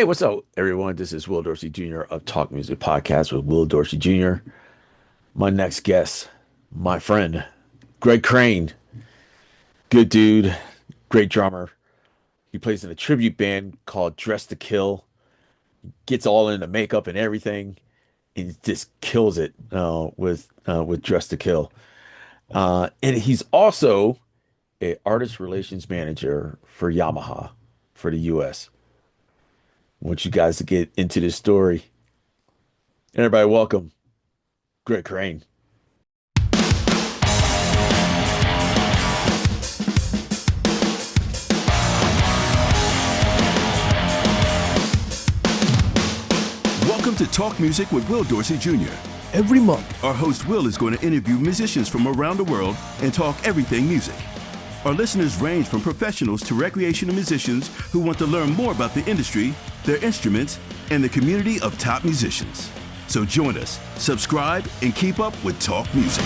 Hey, what's up, everyone? This is Will Dorsey Jr. of Talk Music Podcast with Will Dorsey Jr. My next guest, my friend, Greg Crane. Good dude, great drummer. He plays in a tribute band called Dress to Kill. Gets all into makeup and everything, and he just kills it with Dress to Kill. And he's also a artist relations manager for Yamaha for the U.S. Want you guys to get into this story. Everybody, welcome Greg Crane. Welcome to Talk Music with Will Dorsey Jr. Every month, Our host Will is going to interview musicians from around the world and talk everything music. Our listeners range from professionals to recreational musicians who want to learn more about the industry, their instruments, and the community of top musicians. So join us, subscribe, and keep up with Talk Music.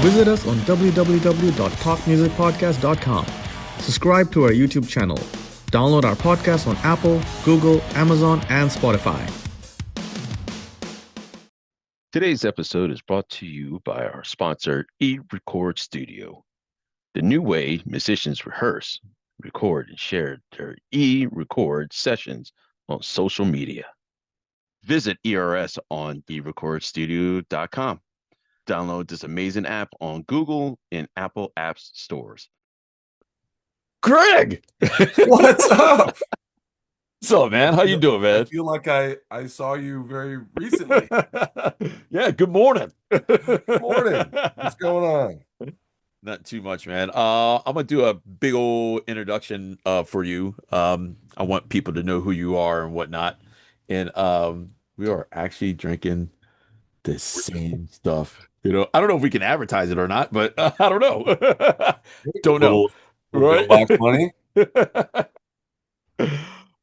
visit us on www.talkmusicpodcast.com. Subscribe to our YouTube channel. Download our podcast on Apple, Google, Amazon, and Spotify. Today's episode is brought to you by our sponsor, eRecord Studio, the new way musicians rehearse, record, and share their eRecord sessions on social media. Visit ERS on eRecordstudio.com. Download this amazing app on Google and Apple Apps stores. Greg, What's up? what's up, man? How you doing, I man? feel like I saw you very recently. Yeah, good morning. Good morning. What's going on? Not too much, man. I'm gonna do a big old introduction for you. I want people to know who you are and whatnot. And we are actually drinking the same stuff. I don't know if we can advertise it or not, but I don't know. Don't know, Little right? box money.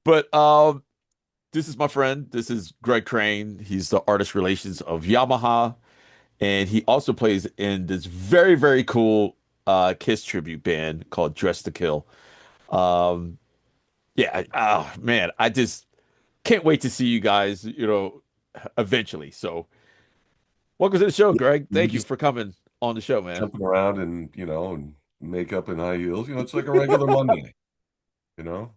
But this is my friend. This is Greg Crane. He's the artist relations of Yamaha, and he also plays in this very, very cool Kiss tribute band called Dress to Kill. Um, yeah, oh man, I just can't wait to see you guys, eventually. So welcome to the show, Greg. You Thank you just for coming on the show, man. jumping around and and makeup and high heels. It's like a regular Monday. You know.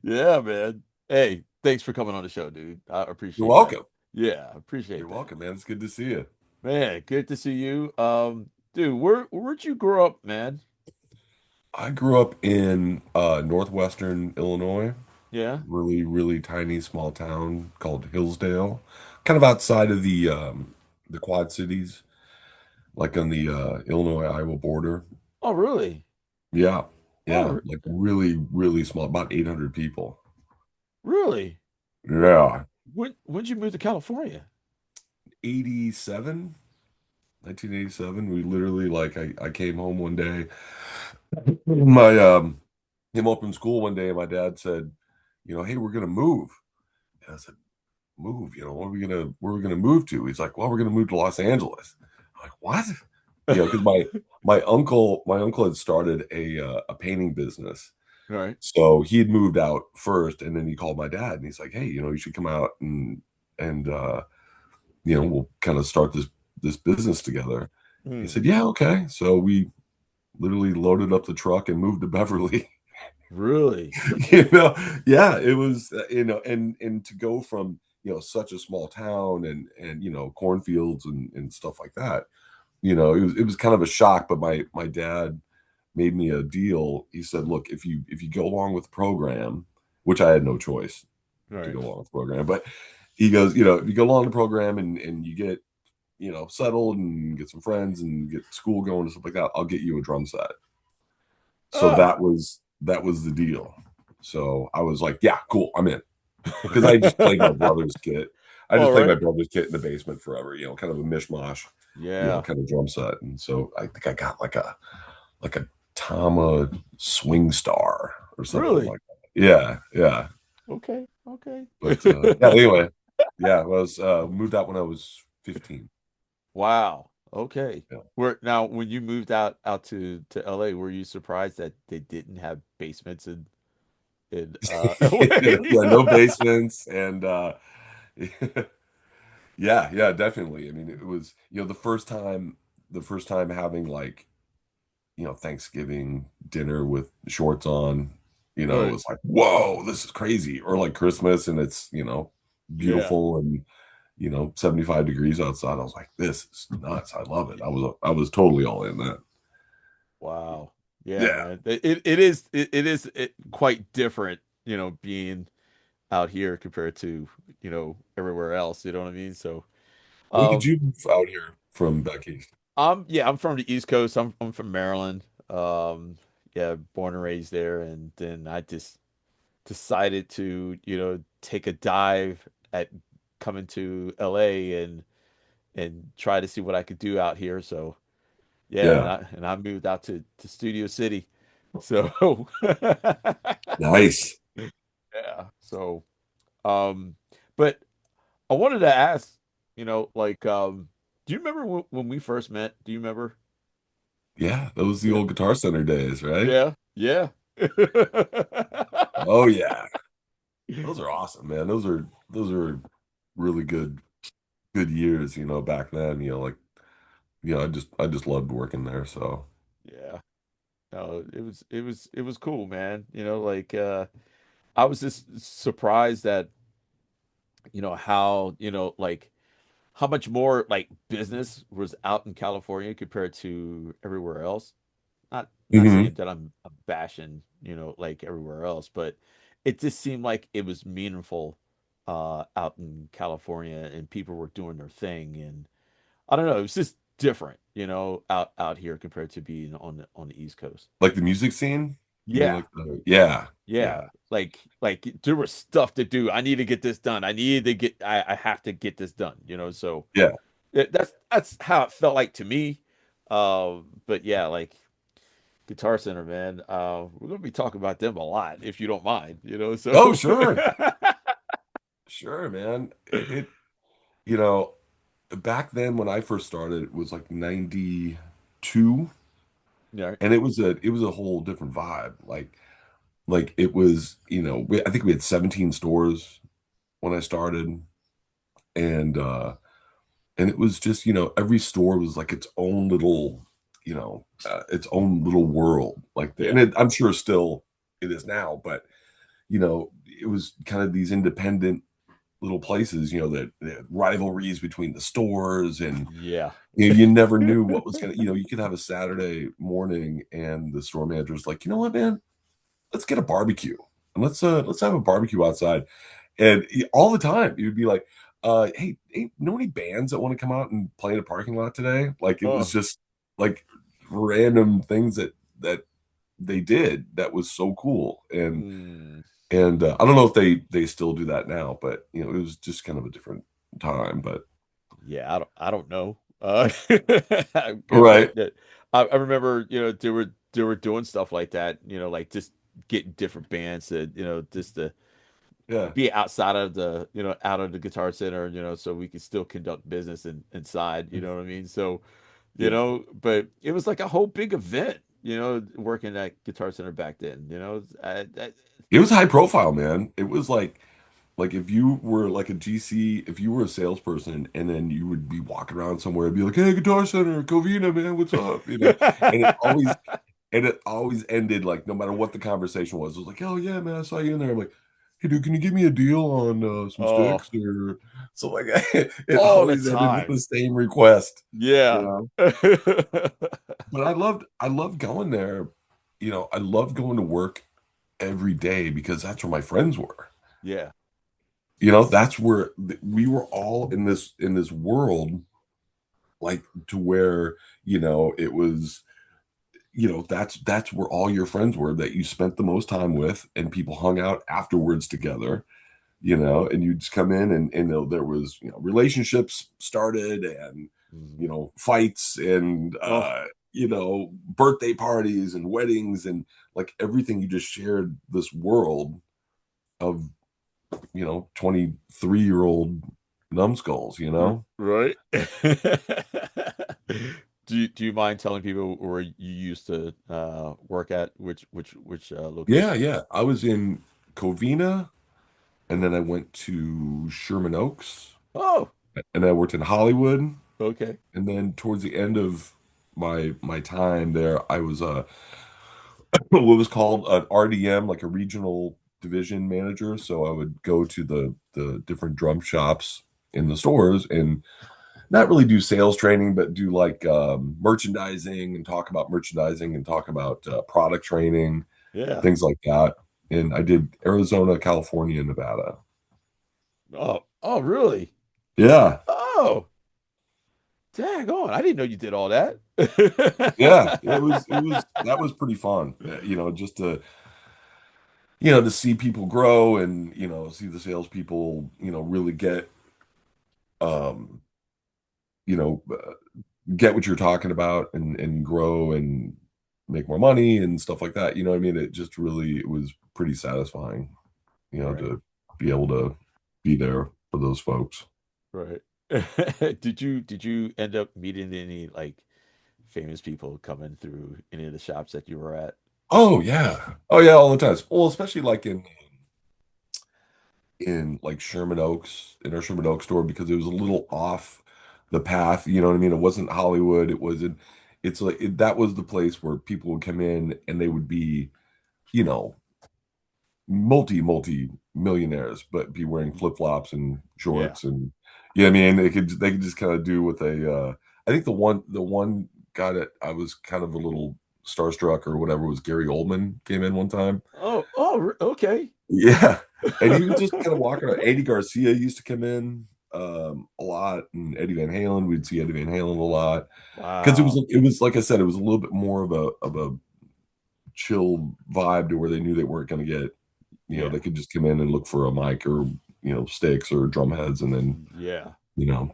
Yeah, man. Hey, thanks for coming on the show, dude. I appreciate You're welcome. Yeah, I appreciate You're that. welcome, man. It's good to see you. Man, good to see you. Dude, where'd you grow up, man? I grew up in northwestern Illinois, Yeah. really, really tiny small town called Hillsdale, kind of outside of the Quad Cities, like on the Illinois-Iowa border. Oh, really? Yeah, Oh, yeah, like really, really small, about 800 people. really? Yeah, When'd you move to California? 87, 1987. We literally I came home one day. My came home from school one day and my dad said, hey, we're gonna move. And I said, move, where are we gonna move to? He's like, well, we're gonna move to Los Angeles. I'm like, what? Because my uncle had started a painting business. All right. So he had moved out first, and then he called my dad, and he's like, "Hey, you should come out and we'll kind of start this business together." He said, "Yeah, okay." So we literally loaded up the truck and moved to Beverly. Really? Yeah, it was and to go from such a small town and cornfields and stuff like that. It was kind of a shock, but my dad made me a deal. He said, "Look, if you go along with the program," which I had no choice All to right. go along with the program, but he goes, if you go along the program and you get settled and get some friends and get school going and stuff like that, I'll get you a drum set. So Oh. that was the deal. So I was like, yeah, cool, I'm in. Because I just played my brother's kit. I just All played my right. brother's kit in the basement forever, kind of a mishmash. Yeah. kind of drum set. And so I think I got like a Tama Swing Star or something Really? like that. Yeah, yeah. Okay. Okay. But yeah, anyway, yeah, I was moved out when I was 15. Wow. Okay. Yeah. Where now when you moved out to LA, were you surprised that they didn't have basements in Yeah, LA? no basements and yeah, yeah, definitely. I mean, it was, the first time having like, Thanksgiving dinner with shorts on, it Right. was like, whoa, this is crazy. Or like Christmas and it's, Yeah. beautiful and 75 degrees outside. I was like, this is nuts. I love it. I was totally all in that. Wow. Yeah, Yeah. man. It is quite different, being out here compared to, everywhere else, you know what I mean? So, When did um you move out here from back east? I'm from the East Coast. I'm from Maryland. Yeah, born and raised there, and then I just decided to, take a dive at coming to LA and try to see what I could do out here. So yeah, and Yeah. I moved out to Studio City. So Nice. yeah. So um but I wanted to ask, like do you remember when we first met? Do you remember? Yeah. That was the Yeah. old Guitar Center days, right? Yeah. Yeah. Oh yeah. Those are awesome, man. Those are really good years, back then, like, I just loved working there. So Yeah. No, it was cool, man. Like I was just surprised that, how, like how much more like business was out in California compared to everywhere else. Not saying hmm that I'm bashing, like everywhere else, but it just seemed like it was meaningful out in California and people were doing their thing, and I don't know, it was just different, out here compared to being on the East Coast. like the music scene. You mean Yeah. like yeah, Yeah, yeah, like there was stuff to do. I need to get this done. I have to get this done, so yeah. that's how it felt like to me. But yeah, like Guitar Center, man. We're gonna be talking about them a lot if you don't mind, Oh, so sure. Sure, man. You know, back then when I first started, it was like 92, yeah, and it was a whole different vibe. Like it was, I think we had 17 stores when I started, and it was just, every store was like its own little world. And yeah, I'm sure still it is now, but it was kind of these independent little places, that rivalries between the stores, and yeah, you never knew what was gonna, you could have a Saturday morning and the store manager's like, you know what, man, let's get a barbecue and let's have a barbecue outside. And all the time you'd be like, hey, know any bands that want to come out and play in a parking lot today? Like it was oh, just like random things that they did that was so cool. mm, I don't know if they still do that now, but it was just kind of a different time. But yeah. I don't know. right, I remember, they were doing stuff like that, like just getting different bands that, just to yeah, be outside of the out of the Guitar Center, so we could still conduct business inside, you know what I mean? So, yeah. but it was like a whole big event, working at Guitar Center back then, It was high profile, man. It was like if you were like a GC, if you were a salesperson, and then you would be walking around somewhere and be like, "Hey, Guitar Center, Covina, man, what's up?" And it always ended like no matter what the conversation was. It was like, "Oh yeah, man, I saw you in there." I'm like, "Hey, dude, can you give me a deal on some Oh, sticks or so?" Like it all the always ended with time. the same request, you Yeah. know. But I loved going there. I loved going to work every day because that's where my friends were. Yeah. That's where we were all in this world, like to where, it was, that's where all your friends were that you spent the most time with, and people hung out afterwards together, and you just come in, and there was, relationships started, and fights and Oh, birthday parties and weddings and like everything. You just shared this world of 23-year-old numbskulls. right. Do you mind telling people where you used to work at? Which Yeah, location? yeah. I was in Covina, and then I went to Sherman Oaks, Oh, and I worked in Hollywood, okay. and then towards the end of my time there, I was what was called an RDM, like a regional division manager. So I would go to the different drum shops in the stores and not really do sales training, but do like merchandising and talk about merchandising and talk about product training, Yeah. things like that. And I did Arizona, California, and Nevada. Oh, really? Yeah, Oh, dang on. I didn't know you did all that. yeah. It was that was pretty fun. Just to see people grow and see the salespeople really um you know get what you're talking about and grow and make more money and stuff like that. You know what I mean? It was pretty satisfying, Right, to be able to be there for those folks. right. Did you end up meeting any like famous people coming through any of the shops that you were at? Oh yeah. Oh yeah, all the time. Well, especially like in like Sherman Oaks, in our Sherman Oaks store, because it was a little off the path. You know what I mean? It wasn't Hollywood. It's like that was the place where people would come in and they would be, you know, multi millionaires, but be wearing flip flops and Yeah. shorts and I mean, they could just kind of do with I think the one guy that I was kind of a little starstruck or whatever was Gary Oldman came in one time. Okay. Yeah. And he was just kind of walking around. Eddie Garcia used to come in a lot, and Eddie Van Halen. We'd see Eddie Van Halen a lot because Wow. it was like I said, it was a little bit more of a chill vibe to where they knew they weren't going to get, Yeah. they could just come in and look for a mic or sticks or drum heads and then Yeah.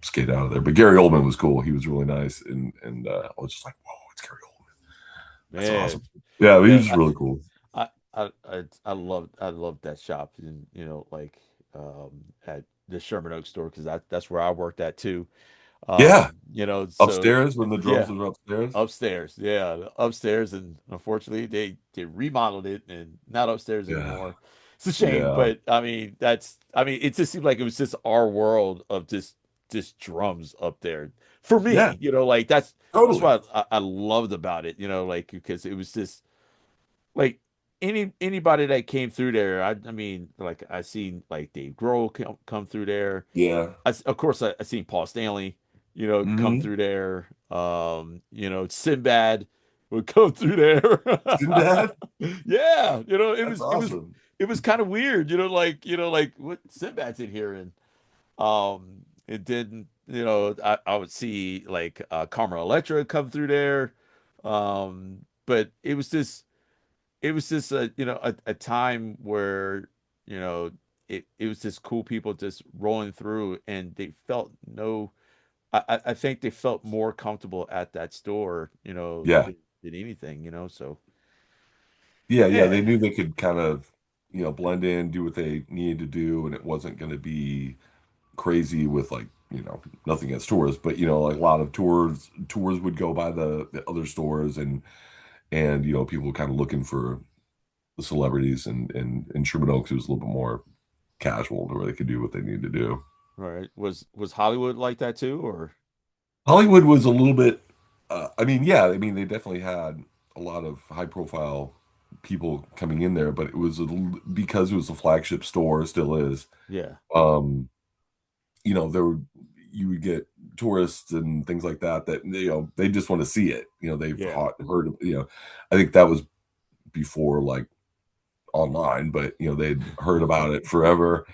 skate out of there. But Gary Oldman was cool. He was really nice, and I was just like, whoa, it's Gary Oldman. That's Man. awesome. Yeah, he was Man, just really cool. I love that shop and like at the Sherman Oaks store because that's where I worked at too. Yeah, So upstairs when the drums yeah, were upstairs. upstairs. Yeah, upstairs and unfortunately they remodeled it and not upstairs Yeah, anymore. It's a shame, yeah, but I mean it just seemed like it was just our world of just drums up there. For yeah, me, like that's totally. what I loved about it, like because it was just like anybody that came through there. I mean, like I seen like Dave Grohl come through there. Yeah. Of course, I seen Paul Stanley, come Hmm. through there. Sinbad would come through there. Sinbad? Yeah, it That's was it was awesome. it was kind of weird, like what Sinbad's in here it didn't, I would see like Carmen Electra come through there. But it was just a time where you know it was just cool people just rolling through and they felt no I think they felt more comfortable at that store Yeah. than anything so Yeah, yeah. They yeah. knew they could kind of, blend in, do what they needed to do, and it wasn't going to be crazy with like, nothing against tours, but like a lot of tours would go by the other stores and people kind of looking for the celebrities and Sherman Oaks was a little bit more casual to where they could do what they needed to do. Right, was Hollywood like that too or Hollywood was a little bit, I mean, yeah, I mean, they definitely had a lot of high profile people coming in there, but it was because it was a flagship store, still is. yeah Um, there you would get tourists and things like that they just want to see it. They've yeah heard of, I think that was before like online, but they'd heard about it forever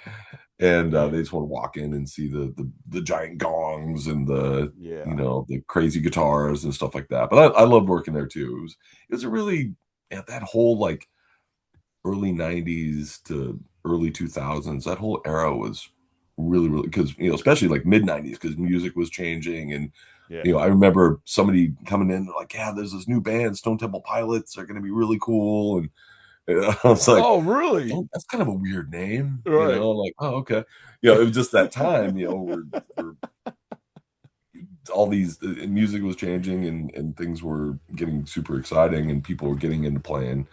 and they just want to walk in and see the giant gongs and yeah the crazy guitars and stuff like that. But I loved working there too. It was a really, yeah, that whole like early 90s to early 2000s, that whole era was really, really, because especially like mid 90s, because music was changing and Yeah. I remember somebody coming in, they're like, yeah, there's this new band, Stone Temple Pilots. They're going to be really cool. And I was like, Oh, really? that's kind of a weird name, Right. like, oh, okay. It was just that time, we're all these music was changing and things were getting super exciting and people were getting into playing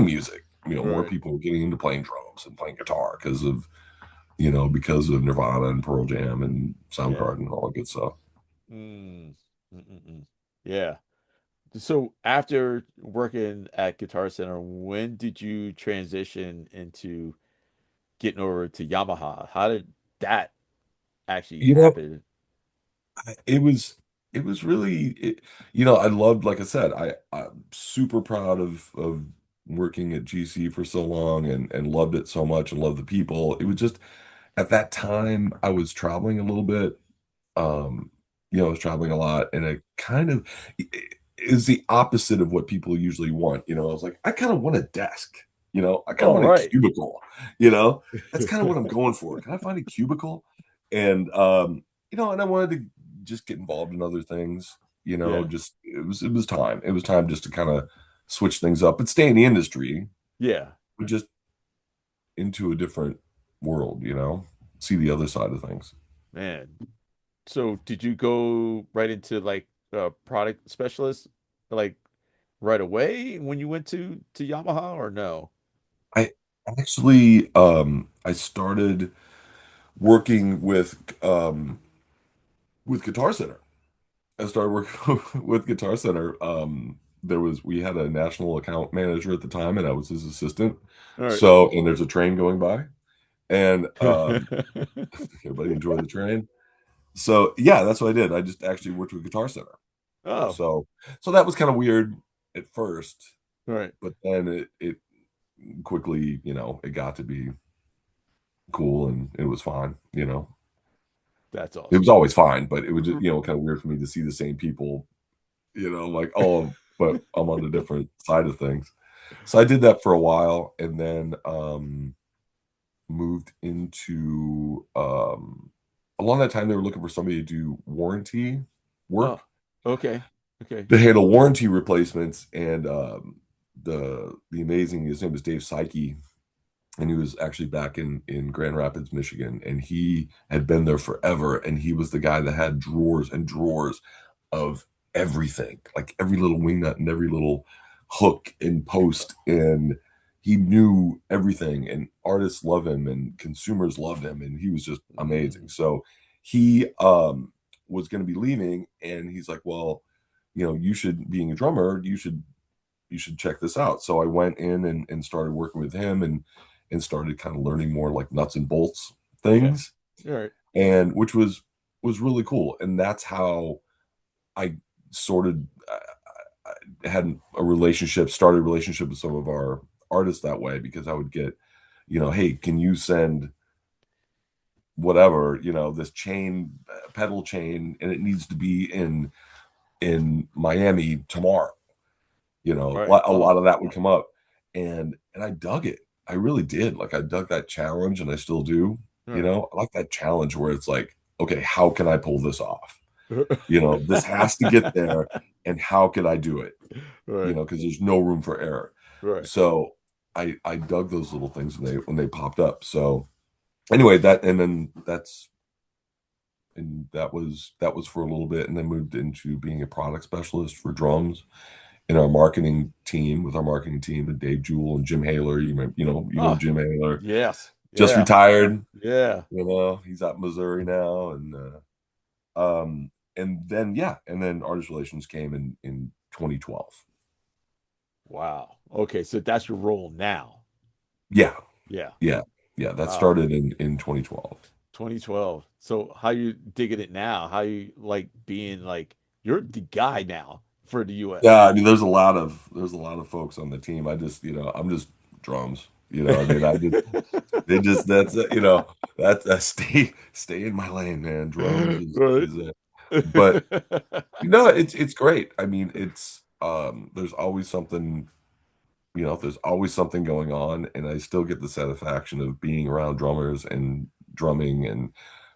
music. More Right. people were getting into playing drums and playing guitar because of Nirvana and Pearl Jam and Yeah. Soundgarden and all that good stuff. Mm. Mm-mm-mm. Yeah. So after working at Guitar Center, when did you transition into getting over to Yamaha? How did that actually You know, happen? it was really I loved, like I said, I'm super proud of working at GC for so long and loved it so much and loved the people. It was just at that time I was traveling a little bit. Um, I was traveling a lot, and it kind of is the opposite of what people usually want. I was like, I kind of want a desk. I kind of Oh, want a right. cubicle. You know, that's kind of what I'm going for. Can I find a cubicle? And and I wanted to just get involved in other things. Yeah. Just it was time. It was time just to kind of switch things up, but stay in the industry, Yeah. but just into a different world. See the other side of things. Man. So did you go right into like a product specialist like right away when you went to Yamaha or no? I I started working with Guitar Center. I started working with Guitar Center. We had a national account manager at the time, and I was his assistant. All right. So, and there's a train going by, and everybody enjoy the train. So, yeah, that's what I did. I just actually worked with Guitar Center. Oh, So, so that was kind of weird at first, all right. but then it quickly, it got to be cool and it was fine. That's It was awesome. always fine, but it was just, kind of weird for me to see the same people, like, oh, but I'm on the different side of things. So I did that for a while and then moved into along that time they were looking for somebody to do warranty Oh, work, okay. Okay. to handle warranty replacements. And the amazing, his name was Dave Psyche, and he was actually back in Grand Rapids, Michigan, and he had been there forever, and he was the guy that had drawers and drawers of everything, like every little wing nut and every little hook and post, and he knew everything, and artists love him and consumers loved him, and he was just amazing. Mm, So he was going to be leaving, and he's like, well, you should, being a drummer, you should check this out. So I went in and started working with him and started kind of learning more like nuts and bolts yeah. things, All right. and which was really cool. And that's how I sorted started a relationship with some of our artists that way, because I would get, hey, can you send whatever, this chain, pedal chain, and it needs to be in Miami tomorrow. All right. A lot of that would come up, and I dug it. I really did. Like, I dug that challenge, and I still do. All right. I like that challenge where it's like, okay, how can I pull this off? This has to get there, and how could I do it? Right. Because there's no room for error. Right. So I dug those little things when they popped up. So anyway, that was for a little bit, and then moved into being a product specialist for drums in our marketing team, with our marketing team and Dave Jewell and Jim Haler. You know Oh, Jim Haler, yes. just Yeah. retired. Yeah. He's out in Missouri now, and then, yeah, and then artist relations came in 2012. Wow. Okay, so that's your role now. Yeah, Yeah. yeah, yeah. That Wow. started in 2012. 2012. So how you digging it now? How you like being like you're the guy now for the US? Yeah, I mean, there's a lot of folks on the team. I'm just drums. I mean, they just that's stay in my lane, man. Drums is Right. is it. But it's great. I mean, there's always something going on, and I still get the satisfaction of being around drummers and drumming and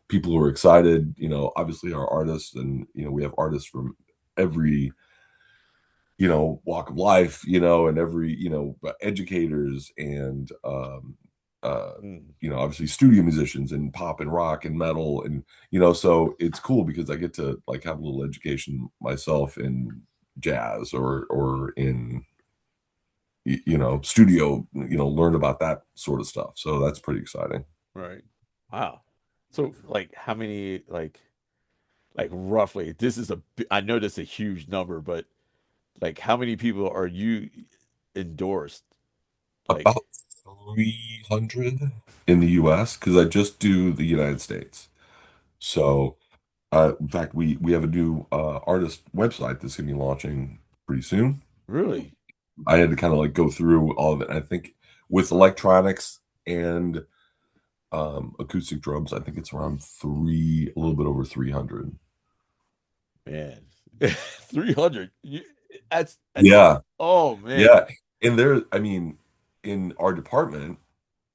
people who are excited, obviously our artists, and we have artists from every walk of life, and every educators and Mm. obviously studio musicians and pop and rock and metal, and so it's cool because I get to like have a little education myself in jazz or in studio, learn about that sort of stuff. So that's pretty exciting. Right. Wow. So like how many like roughly this is I know this is a huge number, but like how many people are you endorsed? Like About 300 in the US because I just do the United States. So, in fact, we have a new artist website that's going to be launching pretty soon. really? I had to kind of like go through all of it. I think with electronics and acoustic drums, I think it's around a little bit over 300. Man. 300. That's Yeah, oh man. yeah. And there, I mean, in our department,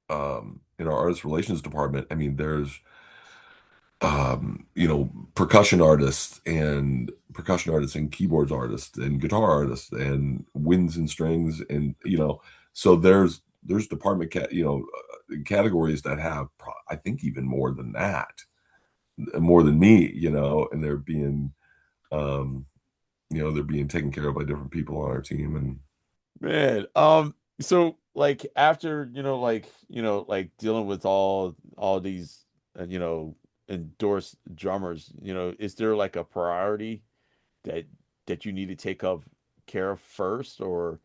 in our artist relations department, I mean, there's percussion artists and keyboards artists and guitar artists and winds and strings, and so there's department categories that have I think even more than that, more than me, and um they're being taken care of by different people on our team. And Man, so like after, like dealing with all these endorsed drummers, is there like a priority that you need to take up care of first or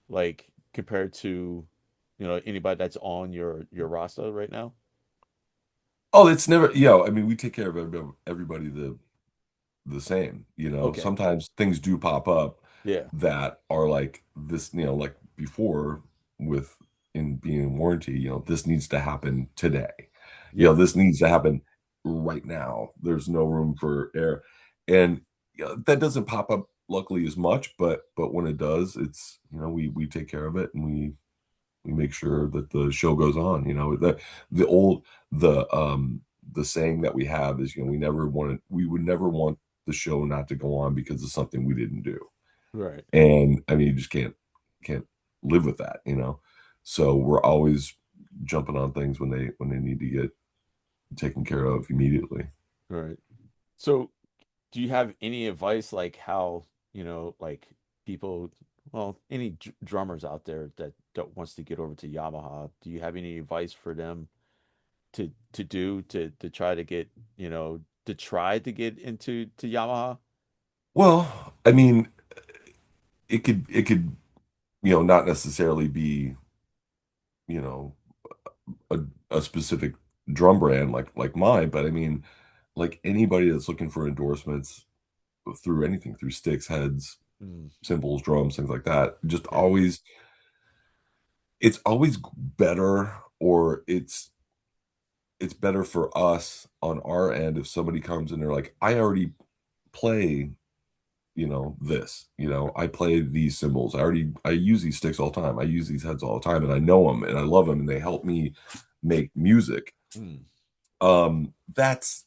like compared to, anybody that's on your roster right now? oh, it's never, I mean, we take care of everybody the same. Okay. Sometimes things do pop up Yeah. that are like this, like before with in being in warranty, this needs to happen today. Yeah. This needs to happen right now. There's no room for error. And that doesn't pop up luckily as much, but when it does, it's, we take care of it, and we make sure that the show goes on. The old the saying that we have is, we would never want the show not to go on because of something we didn't do. Right. And I mean, you just can't live with that. So we're always jumping on things when they need to get taken care of immediately. Right. So do you have any advice like how, like people, well, any drummers out there that wants to get over to Yamaha, do you have any advice for them to try to get, to try to get to Yamaha? Well, I mean, it could not necessarily be you know a, a specific drum brand like mine, but I mean, like anybody that's looking for endorsements through anything, through sticks, heads, Mm, cymbals, drums, things like that, just yeah. always it's always better, or it's better for us on our end if somebody comes and they're like, I already play, this, I play these cymbals. I use these sticks all the time. I use these heads all the time, and I know them and I love them and they help me make music. Mm, That's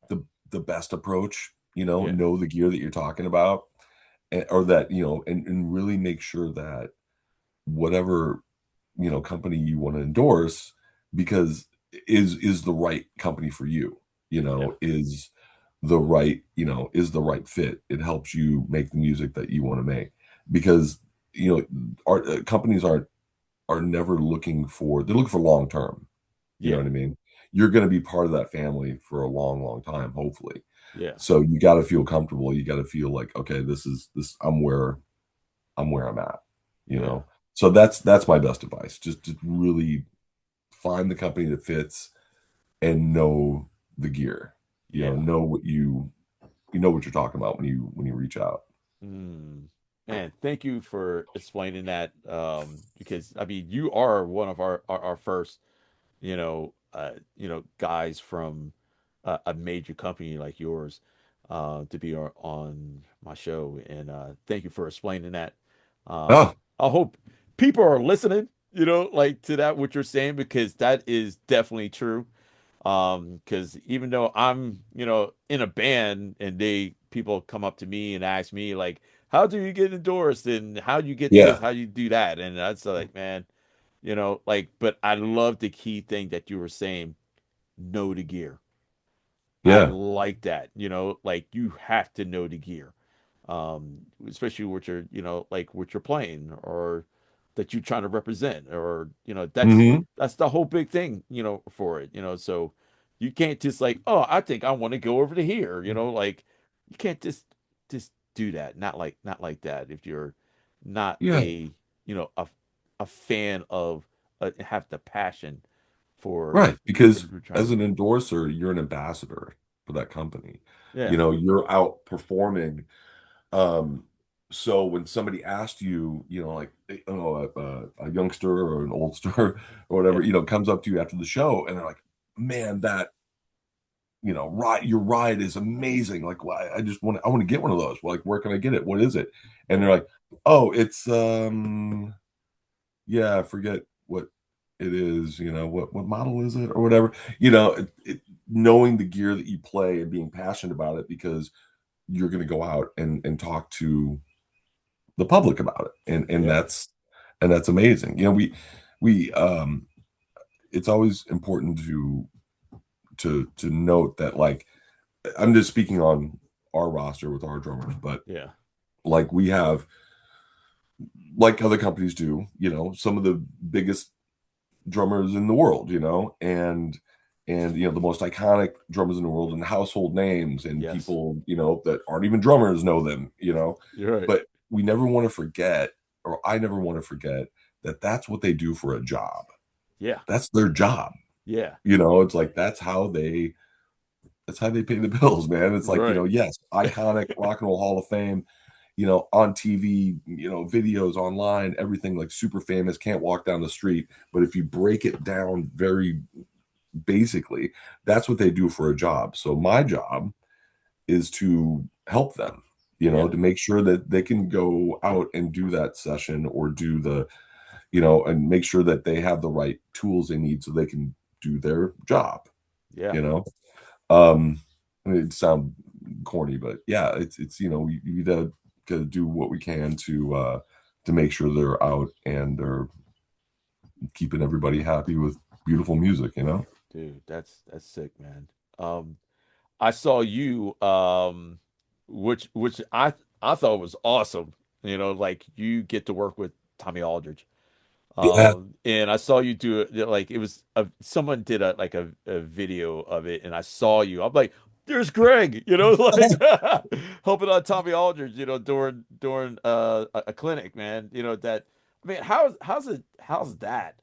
the best approach, yeah. know the gear that you're talking about, or that, and really make sure that whatever, company you want to endorse, because is the right company for you, Yeah. is the right fit. It helps you make the music that you want to make, because art companies are never they're looking for long term. You know Yeah. what I mean? You're going to be part of that family for a long, long time, hopefully. Yeah. So you got to feel comfortable. You got to feel like, okay, this. I'm where I'm at. You Yeah. know. So that's my best advice. Just to really find the company that fits and know the gear. Yeah. Know you know what you're talking about when you reach out. Mm. Man, thank you for explaining that. Because I mean, you are one of our first, guys from a major company like yours, to be on my show, and thank you for explaining that. Oh, I hope people are listening, like to that what you're saying because that is definitely true. Because even though I'm, in a band and people come up to me and ask me like, how do you get endorsed and how do you get this, Yeah. how do you do that? And that's like, man, like, but I love the key thing that you were saying, know the gear. I Yeah. like that, like you have to know the gear, especially what you're, like what you're playing or that you're trying to represent, or Hmm. that's the whole big thing, for it, so you can't just like, oh, I think I want to go over to here, like you can't just do that, not like that if you're not Yeah. a fan of have the passion for Right. what Because you're trying as to an do. endorser, you're an ambassador for that company. Yeah, You're out performing. Um, so when somebody asked you, like, a youngster or an oldster or whatever, yeah, comes up to you after the show and they're like, man, that, ride, your ride is amazing. Like, why I want to get one of those. Like, where can I get it? What is it? And yeah, they're like, oh, it's, yeah, I forget what it is, what model is it or whatever, knowing the gear that you play and being passionate about it because you're going to go out and talk to the public about it. And yeah, that's amazing. We it's always important to note that, like, I'm just speaking on our roster with our drummers, but yeah, like we have, like other companies do, some of the biggest drummers in the world, and the most iconic drummers in the world and household names and yes, people, that aren't even drummers know them. you're right. But we never want to forget, or I never want to forget, that that's what they do for a job. Yeah, That's their job. yeah, It's like that's how they pay the bills, man. It's like, right. yes, iconic Rock and Roll Hall of Fame, on TV, videos online, everything, like super famous, can't walk down the street. But if you break it down very basically, that's what they do for a job. So my job is to help them, Yeah, to make sure that they can go out and do that session or do and make sure that they have the right tools they need so they can do their job, yeah, you know? Um, it sound corny, but yeah, it's we gotta do what we can to make sure they're out and they're keeping everybody happy with beautiful music. dude, that's sick, man. Um, I saw you, which I thought was awesome. Like you get to work with Tommy Aldridge. Yeah. And I saw you do it, like it was someone did a video of it, and I saw you. I'm like, there's Greg, like helping on Tommy Aldridge, during a clinic, man. That I mean, how's that,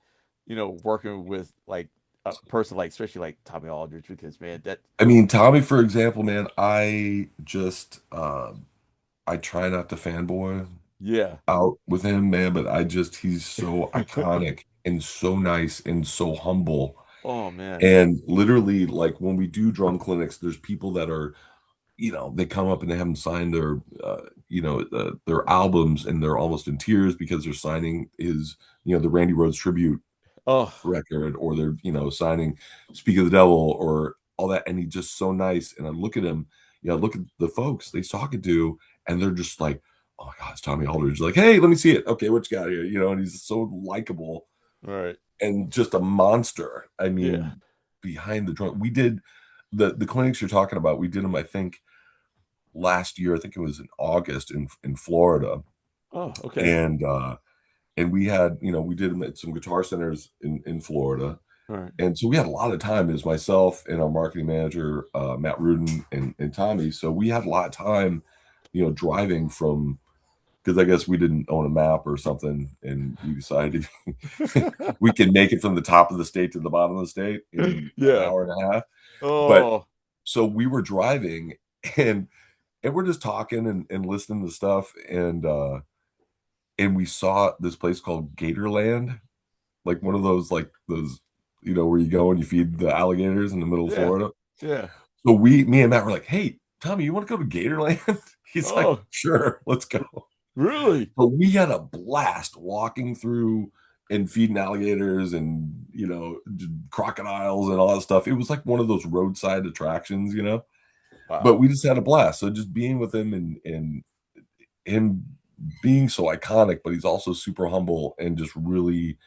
working with like a person like especially like Tommy Aldridge, because man, that I mean, Tommy, for example, man, I try not to fanboy yeah. out with him, man, but he's so iconic and so nice and so humble. Oh man. And literally, like when we do drum clinics, there's people that are, they come up and they haven't signed their albums and they're almost in tears because they're signing the Randy Rhoads tribute Oh, record, or they're signing Speak of the Devil or all that, and he's just so nice. And I look at him, look at the folks that he's talking to, and they're just like, oh my god, it's Tommy Aldridge. Like, hey, let me see it. Okay, what you got here? And he's so likable all right. and just a monster. I Yeah. mean, behind the drum, we did the clinics you're talking about. We did them, I think, last year. I think it was in August in Florida, Oh, okay. and we had, we did them at some guitar centers in Florida. All right. And so we had a lot of time. It was myself and our marketing manager, Matt Rudin, and Tommy. So we had a lot of time, driving from, because I guess we didn't own a map or something. And we decided we can make it from the top of the state to the bottom of the state in an Yeah. hour and a half. But Oh, so we were driving and we're just talking and listening to stuff. And we saw this place called Gatorland, like one of those, like those, where you go and you feed the alligators in the middle of yeah. Florida. Yeah. So me and Matt were like, "Hey, Tommy, you want to go to Gatorland?" He's like, Oh, "Sure, let's go." really? But we had a blast walking through and feeding alligators and crocodiles and all that stuff. It was like one of those roadside attractions, but Wow. we just had a blast. So just being with him and him being so iconic, but he's also super humble and just really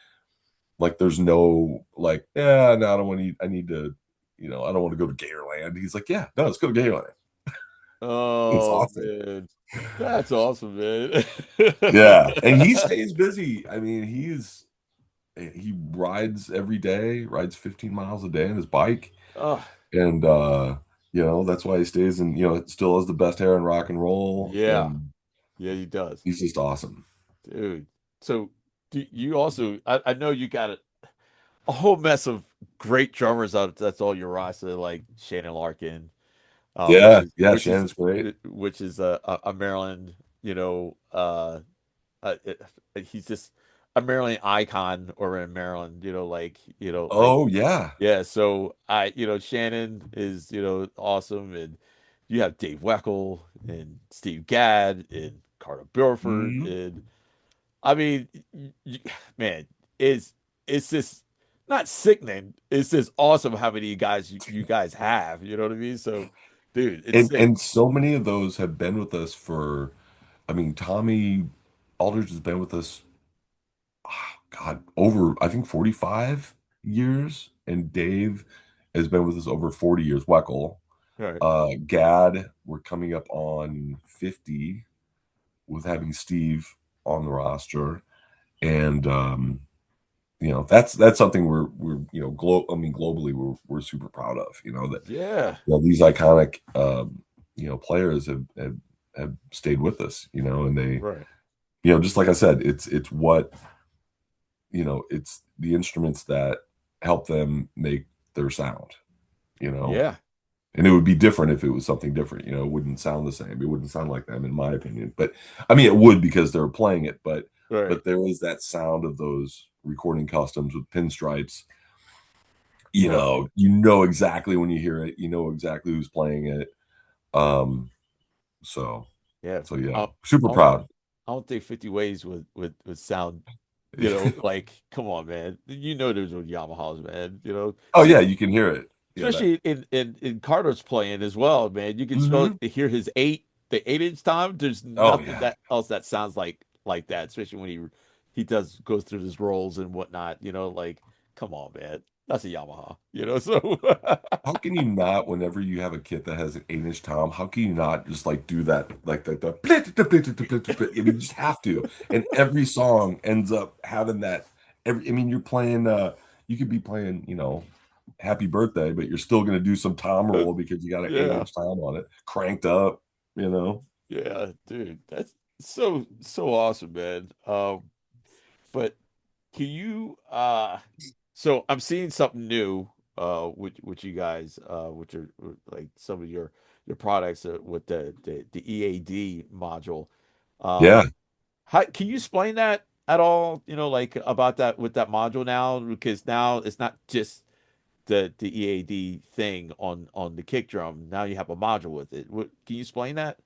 like there's no like, yeah, no, I don't want to I need to, I don't want to go to Gatorland. He's like, yeah, no, let's go to Gatorland. It's Oh awesome. man, that's awesome, man. Yeah. And he stays busy. I mean, he rides every day, rides 15 miles a day on his bike. Oh, And that's why he stays and still has the best hair in rock and roll. yeah, And yeah, he does, he's just awesome. dude. So do you also? I know you got a whole mess of great drummers out. That's all your roster, like Shannon Larkin, which Yeah, is yeah, Shannon's great. a Maryland, uh, it, he's just a Maryland icon or in Maryland, like Oh yeah. yeah. So Shannon is awesome, and you have Dave Weckl and Steve Gadd and Carter Burford, Mhm. and I mean, man, it's just not sickening. It's just awesome how many guys you guys have. You know what I mean? So, dude, it's And sick. and so many of those have been with us for, I mean, Tommy Aldridge has been with us, God, over I think 45 years, and Dave has been with us over 40 years. Weckl, All right. Gad, we're coming up on 50 with having Steve on the roster, and that's something we're I mean globally we're super proud of. That Yeah. these iconic players have stayed with us. And they Right. just like I said, it's what it's the instruments that help them make their sound. You know, Yeah. and it would be different if it was something different. It wouldn't sound the same. It wouldn't sound like them, in my opinion. But I mean, it would because they're playing it. But Right. there is that sound of those recording customs with pinstripes. Right. Exactly when you hear it. You know exactly who's playing it. Um, so Yeah. so yeah, I, super I don't. proud. I don't think 50 Ways would sound. Like come on, man. There's no Yamahas, man. Oh yeah, you can hear it. Yeah, that. Especially in Carter's playing as well, man. You can Hmm. hear the 8 inch time. There's Oh nothing yeah. that else that sounds like that, especially when he goes through his rolls and whatnot. Like come on, man, that's a Yamaha. So How can you not, whenever you have a kit that has an 8-inch tom, how can you not just like do that, like the I mean, you just have to. And every song ends up having that. I mean, you're playing, you could be playing, Happy Birthday, but you're still going to do some tom roll because you got an 8 yeah, inch tom on it, cranked up, you know? yeah, dude, that's so awesome, man. But can you so I'm seeing something new with you guys which are like some of your products with the EAD module. Yeah. How can you explain that at all, like about that with that module now, because now it's not just the EAD thing on the kick drum. Now you have a module with it. Can you explain that?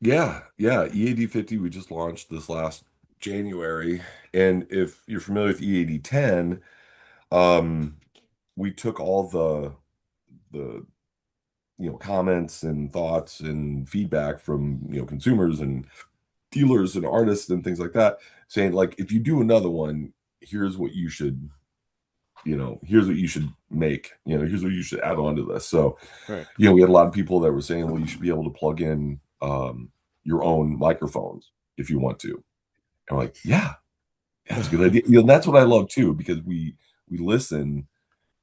Yeah. Yeah. EAD 50, we just launched this last January. And if you're familiar with EAD 10, um, we took all the comments and thoughts and feedback from consumers and dealers and artists and things like that, saying like, if you do another one, here's what you should here's what you should make, here's what you should add on to this. So Right. we had a lot of people that were saying, well, you should be able to plug in your own microphones if you want to. And I'm like, yeah, that's a good idea. And that's what I love too, because we listen,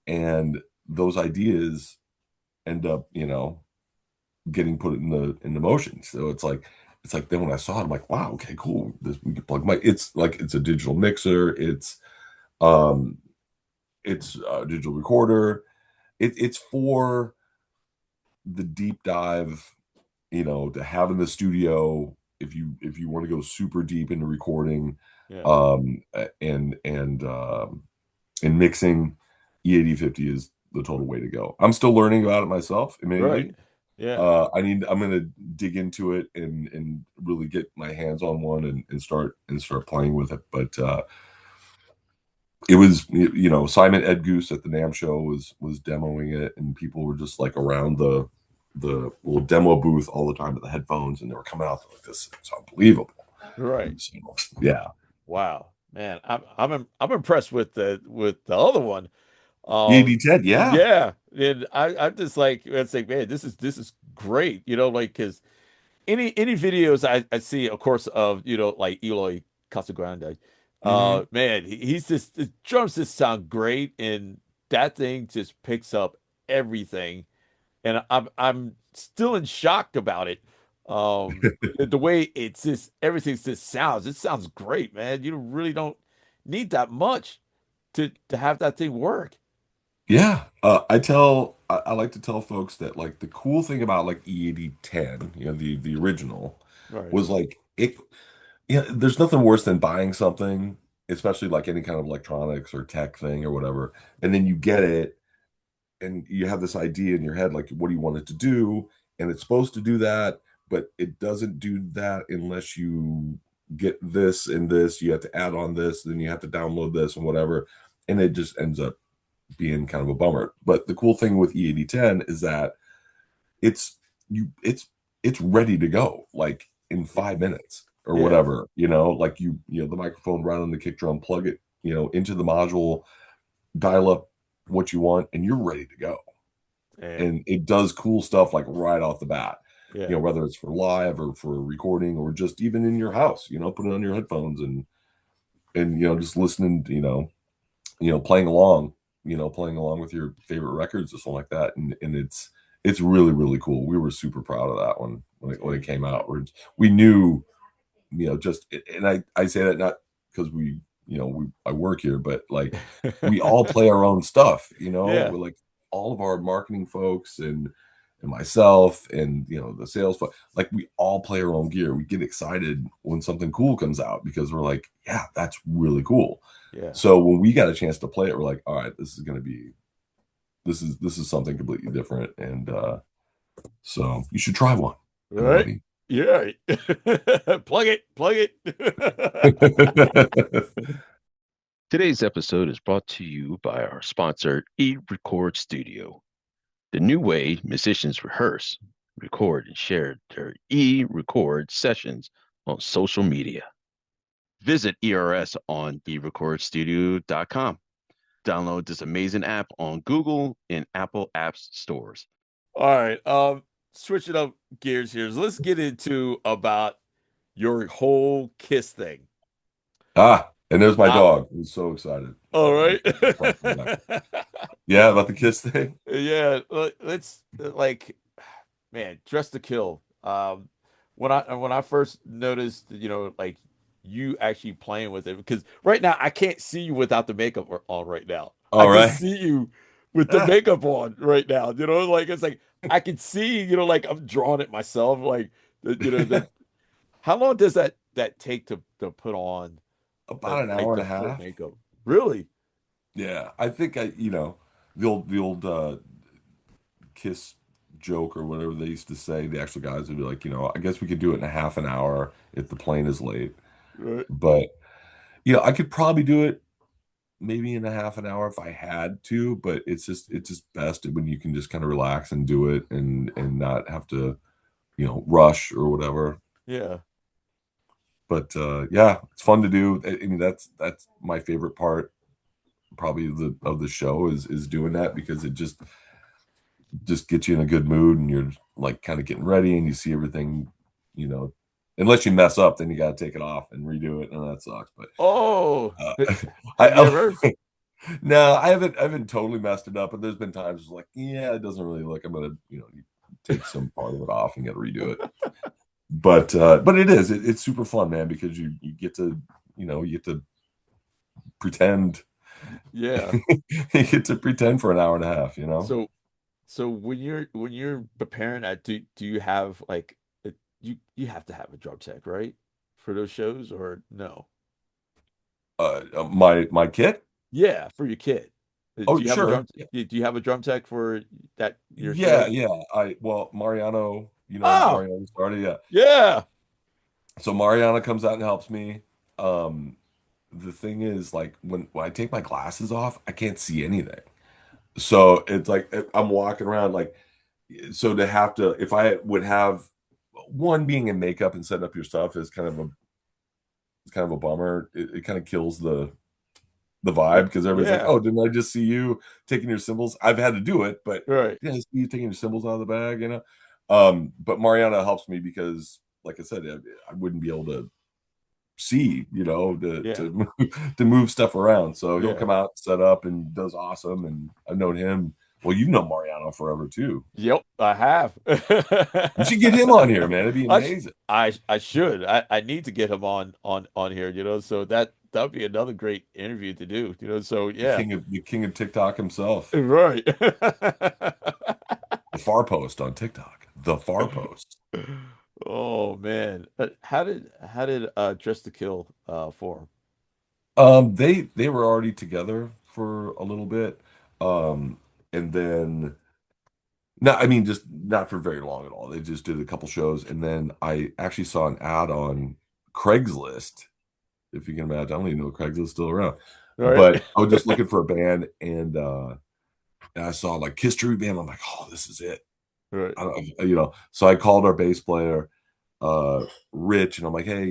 and those ideas end up getting put in the motion. So it's like then when I saw it, I'm like, wow, okay, cool. This we can plug my it's like it's a digital mixer, um it's a digital recorder. It's for the deep dive, to have in the studio if you want to go super deep into recording, Yeah. and mixing. E8050 is the total way to go. I'm still learning about it myself, Right. admittedly. Yeah. I'm gonna dig into it and really get my hands on one and start playing with it. But it was, you know, Simon Ed Goose at the NAMM show was demoing it, and people were just like around the little demo booth all the time with the headphones, and they were coming out like, this is unbelievable. Right. So, yeah. Wow, man, I'm impressed with the other one. EAD 10, yeah. Yeah, and I'm just like, it's like, man, this is great. Like, because any videos I see, of course, of like Eloy Casagrande, Hmm. man, he's just the drums just sound great, and that thing just picks up everything, and I'm still in shock about it. The way it's just everything just sounds, it sounds great, man. You really don't need that much to have that thing work. Yeah. I like to tell folks that like the cool thing about like EAD 10, you know, the original Right. was like it, yeah, there's nothing worse than buying something, especially like any kind of electronics or tech thing or whatever, and then you get it and you have this idea in your head, like, what do you want it to do? And it's supposed to do that, but it doesn't do that unless you get this and this. You have to add on this, then you have to download this and whatever. And it just ends up being kind of a bummer. But the cool thing with E8010 is that it's you it's ready to go like in 5 minutes or Yeah. whatever, like you know, the microphone right on the kick drum, plug it, into the module, dial up what you want, and you're ready to go. And And it does cool stuff like right off the bat, yeah. whether it's for live or for recording or just even in your house, put it on your headphones and just listening, playing along, playing along with your favorite records or something like that. And it's really, really cool. We were super proud of that one when it came out. We knew, just, and I say that not because I work here, but like we all play our own stuff, Yeah. we're like all of our marketing folks and myself and the sales folks, like we all play our own gear. We get excited when something cool comes out because we're like, yeah, that's really cool. Yeah. So when we got a chance to play it, we're like, all right, this is something completely different. And so you should try one, Right. everybody. Yeah. Plug it. Today's episode is brought to you by our sponsor, eRecord Studio, the new way musicians rehearse, record, and share their e-record sessions on social media. Visit ERS on erecordstudio.com. Download this amazing app on Google and Apple Apps stores. All right. Switching up gears here. So let's get into about your whole Kiss thing. And there's my I, dog. He's so excited all right. about coming back. Yeah, about the kiss thing. Yeah, let's like, man, Dress to Kill. When I first noticed, like you actually playing with it, because right now I can't see you without the makeup on right now. I All can right. see you with the makeup on right now. Like it's like I can see, like I'm drawing it myself. Like the how long does that take to put on About an like hour and the a full half. makeup? Really? Yeah, I think the old kiss joke or whatever they used to say. The actual guys would be like, I guess we could do it in a half an hour if the plane is late. Right. But I could probably do it maybe in a half an hour if I had to. But it's just best when you can just kind of relax and do it and not have to rush or whatever. Yeah. But yeah, it's fun to do. I mean, that's my favorite part probably of the show is doing that because it just gets you in a good mood and you're like kind of getting ready and you see everything, you know, unless you mess up, then you got to take it off and redo it, and that sucks. But Oh, have you I ever? no, I haven't totally messed it up, but there's been times it's like, yeah, it doesn't really look. I'm gonna you take some part of it off and got to redo it. But it's super fun, man, because you get to you get to pretend Yeah. you get to pretend for an hour and a half, you know. So so when you're preparing that, do you have like you have to have a drum tech, right? For those shows or no? My kit. Yeah, for your kid. Oh, Do you have a sure. drum do you have a drum tech for that your Yeah, shows? yeah. Mariano, Oh, Mariano started, yeah. yeah. So Mariana comes out and helps me. Um, the thing is, like, when I take my glasses off, I can't see anything. So it's like I'm walking around like, so to have to, if I would have one being in makeup and setting up your stuff is kind of a bummer. It kind of kills the vibe because everybody's like, Yeah. "Oh, didn't I just see you taking your symbols?" I've had to do it, but Right. yeah, I see you taking your symbols out of the bag, you know. But Mariana helps me because, like I said, I wouldn't be able to see, to Yeah. to to move stuff around. So he'll Yeah. come out, set up, and does awesome. And I've known him. Well, you've known Mariano forever too. Yep, I have. You should get him on here, man. It'd be I sh- amazing. I should. I need to get him on here, so that'd be another great interview to do, so The yeah. king of TikTok himself. Right. The far post on TikTok. The far post. Oh man. How did Dress to Kill form? They were already together for a little bit. And then not, I mean, just not for very long at all. They just did a couple shows, and then I actually saw an ad on Craigslist. If you can imagine, I don't even know if Craigslist is still around. Right. But I was just looking for a band, and I saw like History Band. I'm like, oh, this is it. Right. So I called our bass player, Rich, and I'm like, hey,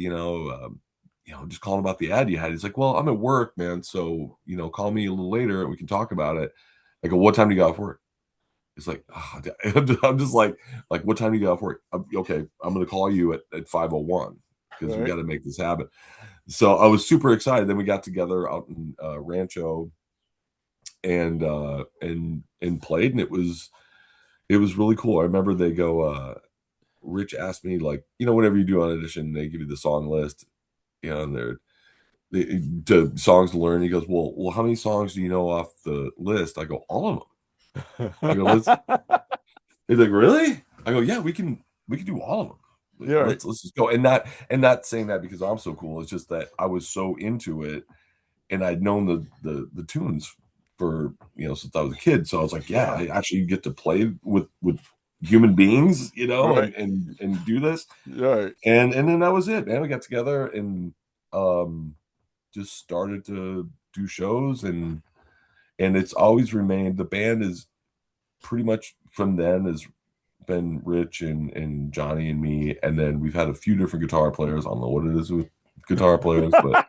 just calling about the ad you had. He's like, well, I'm at work, man. So, call me a little later and we can talk about it. I go, what time do you get off work? It's like, oh, I'm just like, what time do you get off work? Okay, I'm going to call you at 5:01 because we Right. got to make this happen. So I was super excited. Then we got together out in Rancho and played, and it was really cool. I remember they go, Rich asked me, like, whenever you do an audition, they give you the song list, and to songs to learn. He goes, well, how many songs do you know off the list? I go, all of them. I go, let's. He's like, really? I go, yeah, we can do all of them. Yeah. Right. Let's just go. And not saying that because I'm so cool. It's just that I was so into it, and I'd known the tunes for since I was a kid. So I was like, yeah, I actually get to play with human beings, Right. and do this. Right. And then that was it, man. We got together and just started to do shows, and it's always remained, the band is pretty much from then has been Rich and Johnny and me, and then we've had a few different guitar players. I don't know what it is with guitar players, but I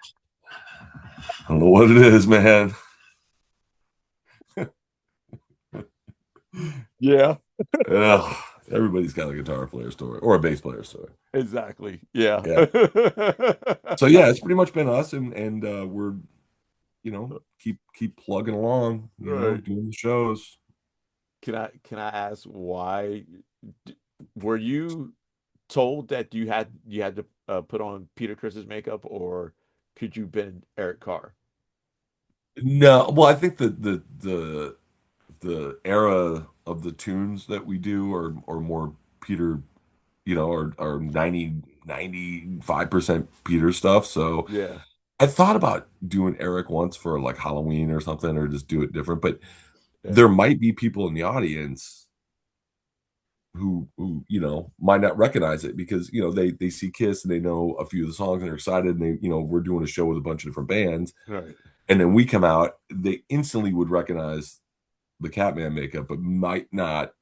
don't know what it is, man. Yeah. Ugh, everybody's got a guitar player story or a bass player story. Exactly. Yeah. Yeah. So yeah, it's pretty much been us, and we're keep plugging along, Right. doing the shows. Can I ask why were you told that you had to put on Peter Chris's makeup, or could you been Eric Carr? No, well, I think the era of the tunes that we do are more Peter, are 95% Peter stuff. So Yeah. I thought about doing Eric once for like Halloween or something, or just do it different. But Yeah. there might be people in the audience who might not recognize it because they see Kiss and they know a few of the songs and they're excited, and they we're doing a show with a bunch of different bands, Right. and then we come out, they instantly would recognize the Catman makeup, but might not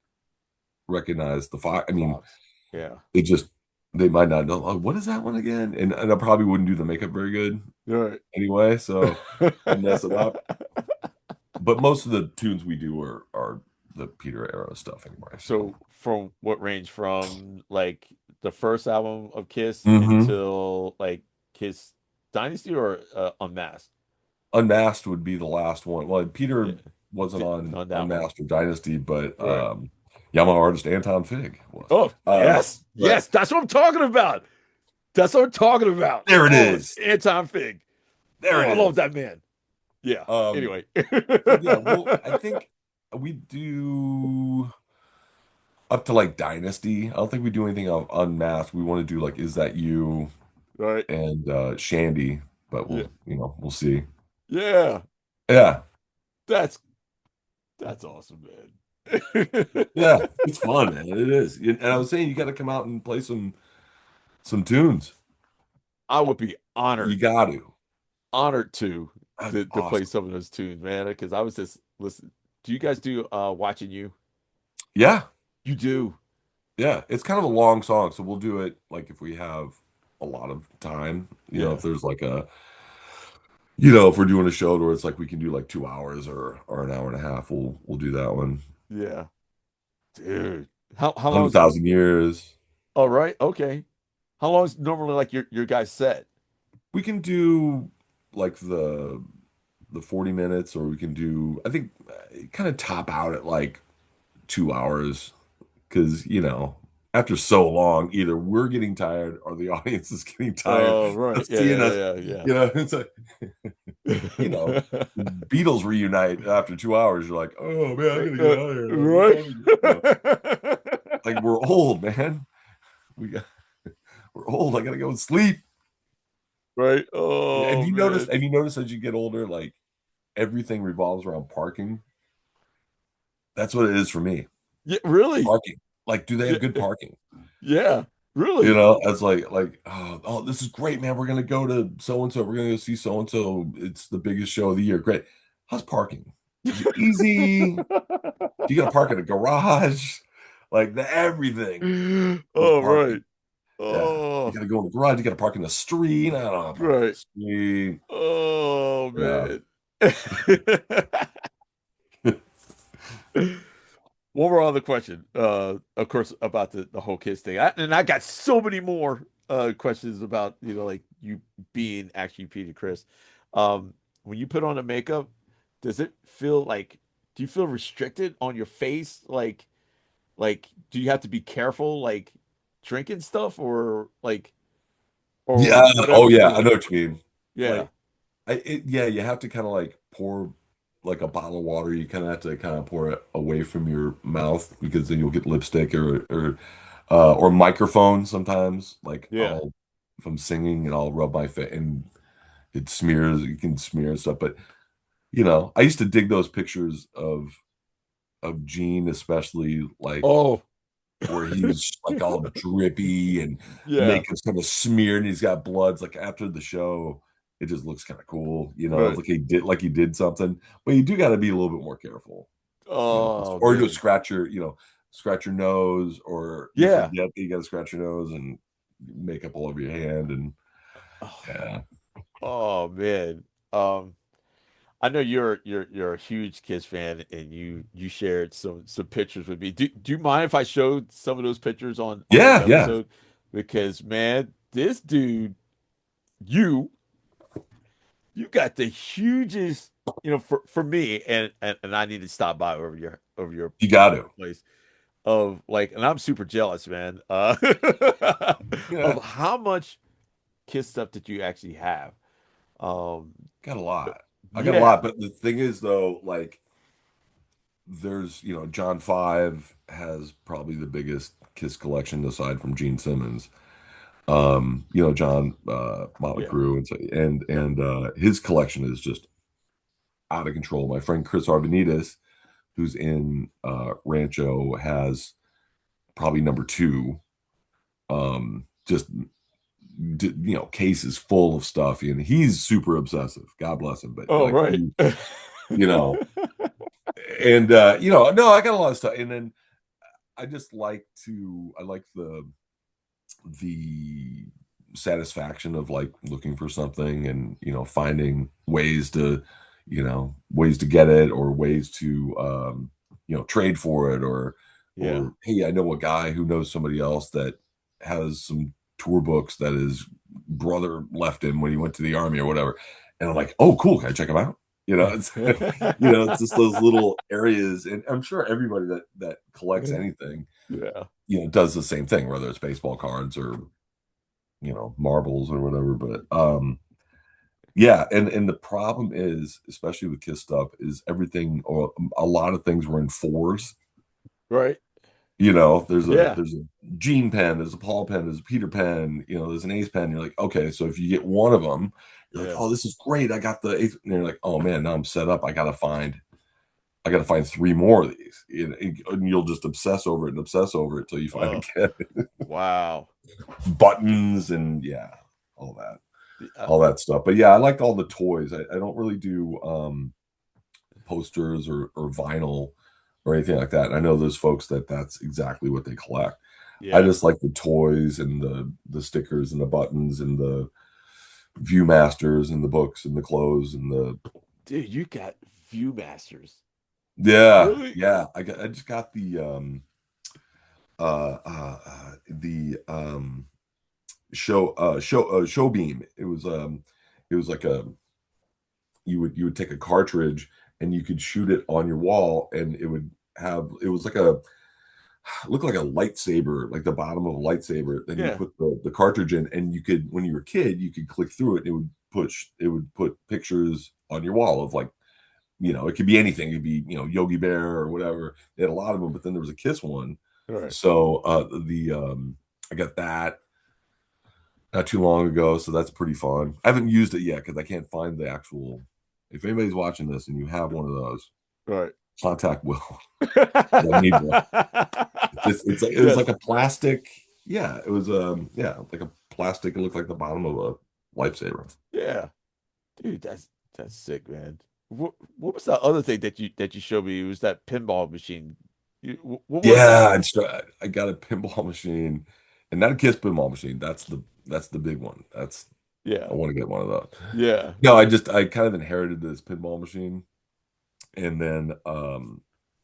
recognize the Fox. I mean, Fox. Yeah. it just they might not know, oh, what is that one again? And I probably wouldn't do the makeup very good Right. anyway, so I mess it up. But most of the tunes we do are the Peter era stuff anyway. So So from what range from like the first album of Kiss hmm until like Kiss Dynasty or Unmasked? Unmasked would be the last one. Well, Yeah. Peter wasn't on On that one. Unmasked or Dynasty, but Right. Yamaha artist Anton Fig was. Oh, yes. But Yes, that's what I'm talking about. That's what I'm talking about. there it Oh, is. Anton Fig. There Oh, it I love is. that man. Yeah. Anyway. So yeah, well, I think we do up to like Dynasty. I don't think we do anything on Unmasked. We want to do like Is That You Right. and Shandy, but Yeah. we'll see. Yeah. Yeah, That's that's awesome, man. yeah, it's fun, man. It is. And I was saying you got to come out and play some tunes. I would be You honored. got to. honored to That's play awesome. some of those tunes, man. Because I was just listen. Do you guys do watching you? Yeah, You do. yeah. It's kind of a long song, so we'll do it like if we have a lot of time. Yeah. If there's like if we're doing a show where it's like we can do like 2 hours or an hour and a half, we'll do that one. Yeah. Dude. How long Hundred is thousand years. all right, okay. How long is normally like your guys set? We can do like the 40 minutes, or we can do, I think, kind of top out at like 2 hours, because after so long, either we're getting tired or the audience is getting tired Oh, right. of Yeah, seeing us. yeah, It's like, you know, yeah, Beatles reunite after 2 hours. You're like, oh man, I gotta get out of here. Like, what right. time is it? Like we're old, man. We got, we're old. I gotta go and sleep. Right. Have Oh you noticed? man. Have you noticed as you get older, like everything revolves around parking? That's what it is for me. Yeah, really? Parking. Like, do they Yeah, have good parking? yeah, really. It's like, oh, this is great, man. We're gonna go to so and so. We're gonna go see so and so. It's the biggest show of the year. Great. How's parking? Is it easy? Do you gotta park in a garage? Like everything is Oh, right. parking. Yeah. You Oh, gotta go in the garage, you gotta park in the street. I don't know, park in the right. street. Oh Yeah. man. One more other question. Of course, about the whole kids thing. And I got so many more questions about, like you being actually Peter Chris. When you put on the makeup, does it feel like, do you feel restricted on your face? Do you have to be careful, like drinking stuff or Yeah. Oh whatever you yeah, I do? know what you mean. Yeah. Like yeah, you have to kind of like pour like a bottle of water. You kind of have to kind of pour it away from your mouth, because then you'll get lipstick or microphone sometimes. Like Yeah. if I'm singing and I'll rub my face and it smears, you can smear and stuff. But I used to dig those pictures of Gene, especially like Oh, where he's like all drippy and yeah. makeup's kind of smeared and he's got bloods. Like after the show, it just looks kind of cool, Right. like he did something. But you do got to be a little bit more careful, Oh or you man. scratch your nose, or you Yeah. forget that you got to scratch your nose and makeup all over your hand, and Oh, yeah, oh, man. Um, I know you're a huge Kiss fan, and you shared some pictures with me. Do you mind if I showed some of those pictures on this yeah, episode? Because man, this dude, you you got the hugest, for me, and I need to stop by over your you got to, place of like, and I'm super jealous, man, yeah, of how much Kiss stuff that you actually have. Um, got a lot. I got a yeah, lot, but the thing is though, like there's John Five has probably the biggest Kiss collection aside from Gene Simmons. John Motley yeah, Crue, and his collection is just out of control. My friend Chris Arvanites, who's in Rancho, has probably number two. Just cases full of stuff, and he's super obsessive. God bless him, but oh like right. he, you know, and no, I got a lot of stuff, and then I like the satisfaction of like looking for something and finding ways to get it, or ways to trade for it, Yeah. or hey, I know a guy who knows somebody else that has some tour books that his brother left him when he went to the army or whatever, and I'm like, oh cool, can I check him out? It's it's just those little areas, and I'm sure everybody that collects anything Yeah. does the same thing, whether it's baseball cards or marbles or whatever. But yeah, and the problem is, especially with Kiss stuff, is everything, or a lot of things were in fours. Right. There's a Yeah. Gene pen, there's a Paul pen, there's a Peter pen, there's an Ace pen. You're like, okay, so if you get one of them, you're like, Yeah. oh, this is great, I got the Ace, and you're like, oh man, now I'm set up, I gotta find three more of these, and you'll just obsess over it and obsess over it till you finally Oh, get it. wow. Buttons and yeah, all that. all that stuff. But yeah, I liked all the toys. I don't really do posters or vinyl or anything like that. And I know there's folks that's exactly what they collect. I Yeah. just like the toys and the stickers and the buttons and the Viewmasters and the books and the clothes and the Dude, you got Viewmasters. yeah, Really? yeah. I just got the show beam. It was like a you would take a cartridge and you could shoot it on your wall and it was like a looked like a lightsaber, like the bottom of a lightsaber. Then you Yeah. put the cartridge in, and you could, when you were a kid, you could click through it. And it would put pictures on your wall of like, it could be anything. It could be, Yogi Bear or whatever. They had a lot of them, but then there was a Kiss one. All right. So I got that not too long ago. So that's pretty fun. I haven't used it yet because I can't find the actual. If anybody's watching this and you have one of those, All right. contact Will. I need one. It was Yes. like a plastic. Yeah, it was like a plastic. It looked like the bottom of a lifesaver. Yeah. Dude, that's sick, man. What was that other thing that you showed me? It was that pinball machine. What was that? Yeah, I got a pinball machine, and not a Kiss pinball machine. That's the big one. Yeah. I want to get one of those. Yeah. No, I kind of inherited this pinball machine, and then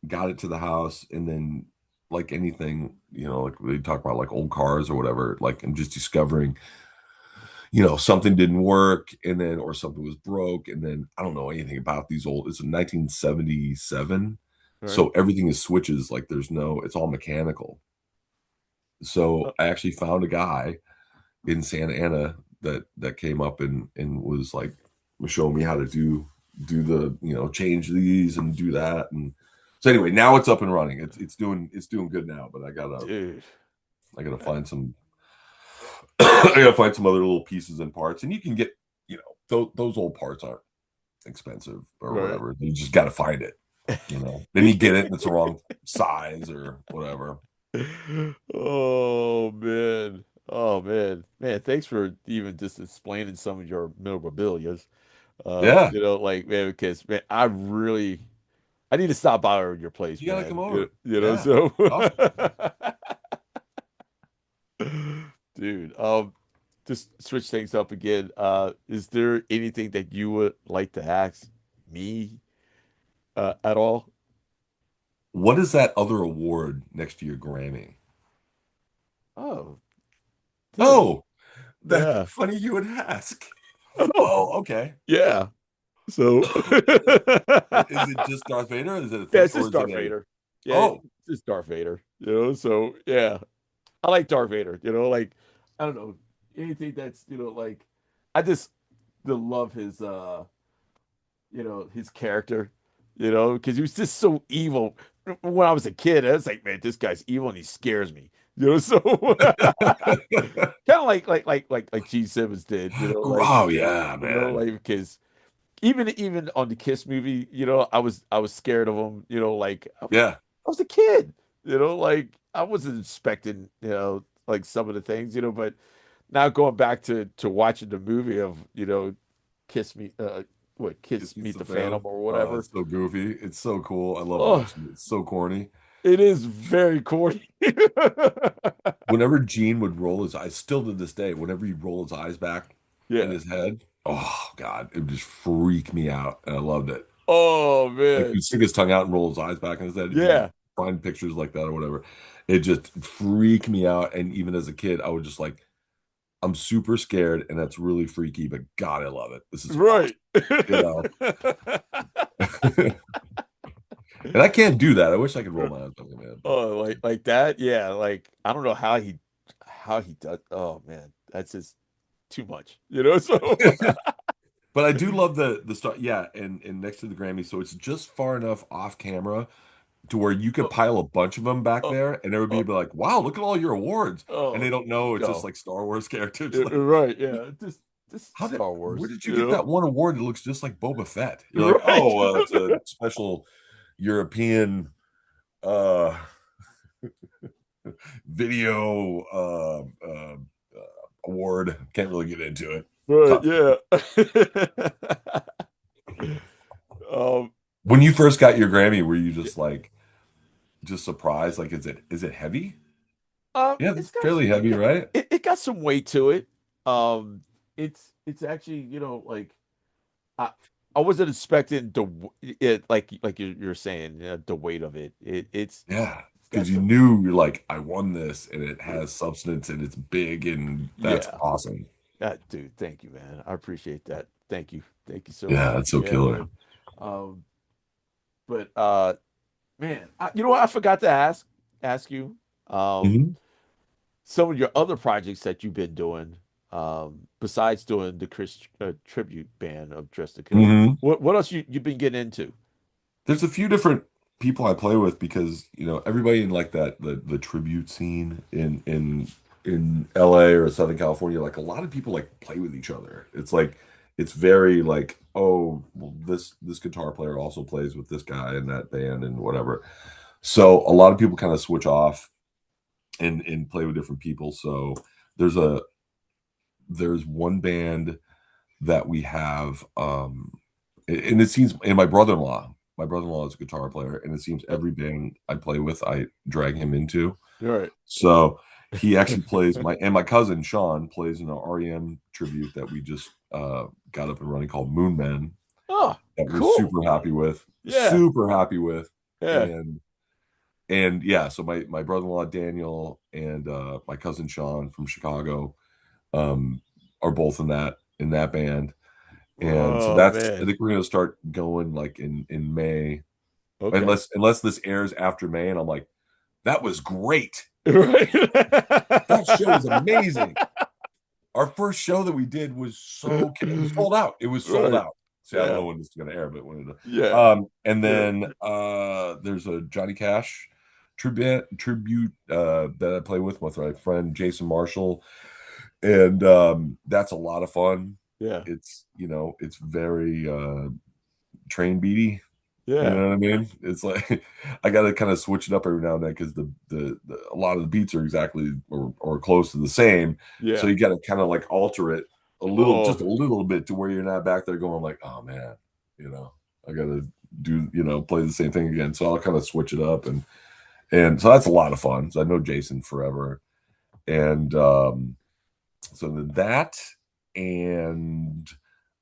got it to the house, and then like anything, like they talk about like old cars or whatever, like I'm just discovering something didn't work and then or something was broke and then I don't know anything about these old. It's a 1977, All right. so everything is switches, like it's all mechanical. So I actually found a guy in Santa Ana that came up and was like showing me how to do the change these and do that. And so anyway, now it's up and running. It's doing good now, but Dude. I gotta find some I gotta find some other little pieces and parts, and you can get, those old parts aren't expensive or Right. whatever. You just gotta find it, Then you get it, and it's the wrong size or whatever. Oh man. Oh man. Man, thanks for even just explaining some of your memorabilia. Yeah, Like man, because man, I need to stop by your place, you gotta come man. over. Yeah, So awesome. dude, just switch things up again. Is there anything that you would like to ask me at all? What is that other award next to your Grammy? Oh, dude. Oh, that Yeah. funny you would ask. Oh, Oh, okay. yeah. So Is it just Darth Vader? Or is it a yeah, thing, it's or just is it Darth a? Vader. Yeah, Oh, it's just Darth Vader. So yeah. I like Darth Vader, like I don't know, anything that's, like I just love his his character, because he was just so evil. When I was a kid, I was like, man, this guy's evil and he scares me. So kind of like Gene Simmons did, oh yeah, man. like because even on the Kiss movie, I was scared of him, like Yeah. I was a kid, like I wasn't expecting, like some of the things, but now going back to watching the movie of, Kiss Me, Kiss Kiss Meets Meet the the Phantom. Phantom or Oh, whatever. it's so goofy. It's so cool. I love Oh, watching it. It's so corny. it is very corny. Whenever Gene would roll his eyes, still to this day, whenever he'd roll his eyes back in Yeah. his head, oh God, it would just freak me out. And I loved it. Oh Like man. he'd stick his tongue out and roll his eyes back in his head. If you Yeah. find pictures like that or whatever, it just freaked me out. And even as a kid, I was just like, I'm super scared and that's really freaky, but God, I love it. This is awesome. Right. You know? And I can't do that. I wish I could roll my eyes back in my head, but Oh, like that. Yeah. Like I don't know how he does. Oh man, that's just too much. So but I do love the start. Yeah, and next to the Grammy, so it's just far enough off camera to where you could oh, pile a bunch of them back oh, there, and everybody oh, would be like, "Wow, look at all your awards," and they oh, don't know it's just no. like Star Wars characters. Like, Right. Yeah. Just Star where Wars. did you get that one award that looks just like Boba Fett? You're like, Right. oh, it's a special European uh video award. Can't really get into it. Right, yeah. um, When you first got your Grammy, were you just like just surprised? Like, is it heavy? Yeah, it's it's got fairly heavy, right? it got some weight to it. Um, it's actually, like I I wasn't expecting it like you're saying, the weight of it. Yeah, It's got because you some, knew you're like, I won this, and it has substance, and it's big, and that's yeah. awesome. Dude, thank you, man. I appreciate that. Thank you so Yeah, much. that's so Yeah, killer. man. Um, but man, you know what? I forgot to ask you. Um, Hmm. some of your other projects that you've been doing, besides doing the Chris tribute band of Dress to Kill. Hmm. What else you've been getting into? There's a few different people I play with because everybody in like that the tribute scene in LA or Southern California, like a lot of people like play with each other. It's like it's very like, oh, well, this guitar player also plays with this guy in that band and whatever. So a lot of people kind of switch off and play with different people. So there's a there's one band that we have, and it seems, and my brother-in law is a guitar player, and it seems every band I play with I drag him into. You're So he actually plays right. my cousin Sean plays in an REM tribute that we just got up and running called Moon Men, Oh, that we're cool. Yeah, super happy with. yeah. And yeah, so my brother-in-law Daniel and my cousin Sean from Chicago, um, are both in that band. And so Oh that's, I man. think we're gonna start going like in May, Okay. unless this airs after May, and I'm like, that was great. Right. That show was amazing. Our first show that we did was it was sold out. It was sold Right. out. See, I don't Yeah. know when this is gonna air, but when Yeah. and Yeah. then there's a Johnny Cash tribute that I play with my friend Jason Marshall, and that's a lot of fun. Yeah. It's very train beaty. You Yeah. know what I mean? It's like I got to kind of switch it up every now and then because a lot of the beats are exactly or close to the same. So Yeah. you got to kind of like alter it just Oh, a little bit to where you're not back there going like, oh man, I got to play the same thing again. So I'll kind of switch it up, and so that's a lot of fun. So I know Jason forever, and so then that, and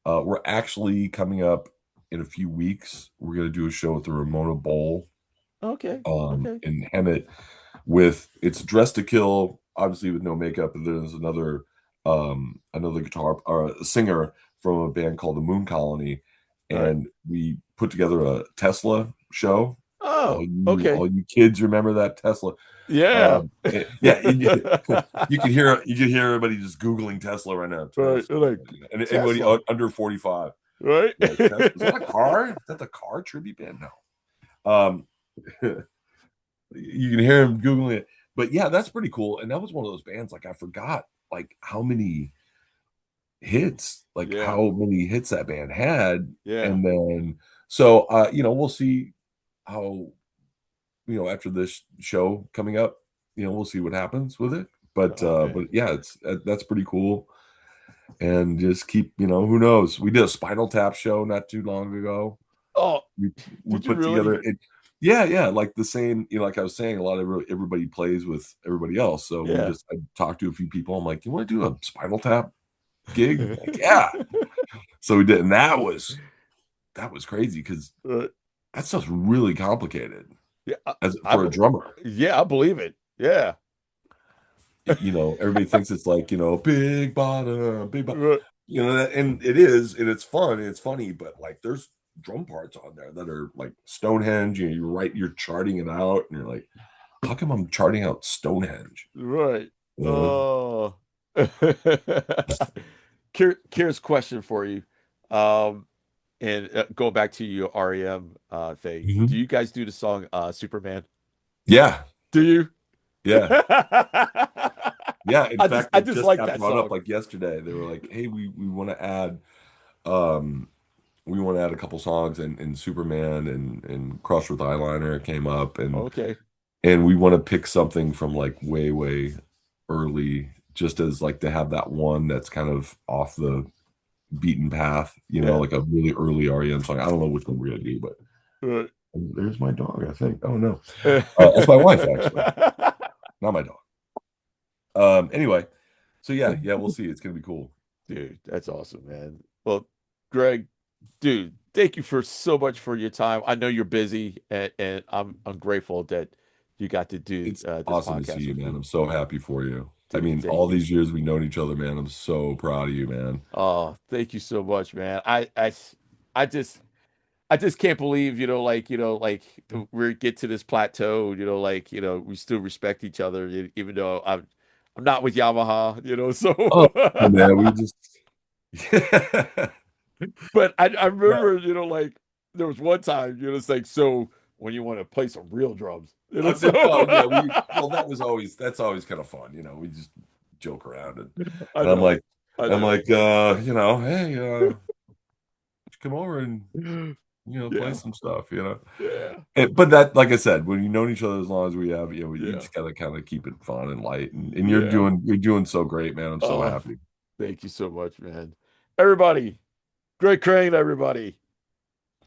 we're actually coming up in a few weeks. We're going to do a show at the Ramona Bowl okay. Okay. in Hemet with it's Dress to Kill, obviously with no makeup, and there's another guitar or singer from a band called the Moon Colony, All right. and we put together a Tesla show. Oh, All okay. you kids remember that Tesla? Yeah. Yeah, you can hear everybody just Googling Tesla right now. Right. Tesla. Like And anybody Tesla. under 45. Right. Like, is that a car? Is that the car tribute band? No. You can hear him Googling it. But yeah, that's pretty cool. And that was one of those bands, like I forgot like Yeah. how many hits that band had. Yeah. And then so we'll see how after this show coming up, we'll see what happens with it. But Oh man. yeah, that's pretty cool. And just keep, who knows? We did a Spinal Tap show not too long ago. Oh, We we did you put really? together it. Yeah, like the same, like I was saying, a lot of everybody plays with everybody else. So Yeah. I talked to a few people. I'm like, you want to do a Spinal Tap gig? Like, yeah. So we did, and that was crazy because Uh, that stuff's really complicated yeah. as I, for a be- drummer. yeah, I believe it. Yeah. Everybody thinks it's like, big bottom, big bottom, Right. and it is, and it's fun, and it's funny, but like there's drum parts on there that are like Stonehenge, you're charting it out, and you're like, how come I'm charting out Stonehenge? Right. Uh, Oh. Here's question for you. Um, and go back to your REM thing. Do mhm. you guys do the song Superman? Yeah, Do you? yeah, yeah. In fact, I it just just like got that brought up song. like yesterday. They were like, hey, um we want to add a couple songs, and Superman and Cross with Eyeliner came up, Okay. and we want to pick something from like way, way early, just as like to have that one that's kind of off the beaten path, like a really early REM song. I don't know which one we're gonna do, but there's my dog, I think. Oh no. That's my wife, actually. Not my dog. Anyway, so yeah, we'll see. It's gonna be cool. Dude, that's awesome, man. Well, Greg, dude, thank you for so much for your time. I know you're busy, and I'm grateful that you got to do It's this awesome to podcast see you, with man. me. I'm so happy for you. I Dude, mean, thank all you. these years we've known each other, man. I'm so proud of you, man. Oh, thank you so much, man. I just can't believe, we get to this plateau, we still respect each other, even though I'm not with Yamaha, so. Oh, man, we just But I remember, there was one time, it's like, so when you want to play some real drums, so. oh yeah, that's always kind of fun, we just joke around I and I'm know, like I I'm know. like hey, come over and play Yeah, some stuff, yeah, But that, like I said, when you've known each other as long as we have, you yeah, just gotta kind of keep it fun and light, and yeah. you're doing so great, man. I'm so Oh, happy. thank you so much, man. Everybody, Greg Crane, everybody.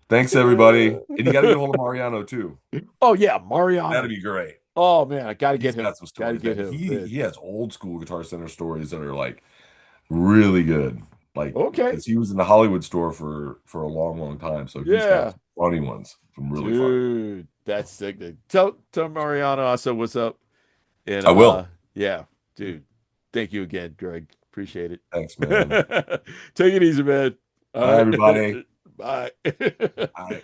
Thanks, everybody, and you got to get a hold of Mariano too. Oh yeah, That'd Mariano. be great. Oh man, I gotta get He's him. got some Gotta stories, get man. him, He man. has old school Guitar Center stories that are like really good, like Okay. because he was in the Hollywood store for a long, long time, so he's got Yeah. some funny ones, some really funny. Dude, that's sick. Tell Mariano also what's up. And I will. yeah, dude. Thank you again, Greg. Appreciate Thanks, man. it. Take it easy, man. All Bye, right. everybody. Bye. Bye.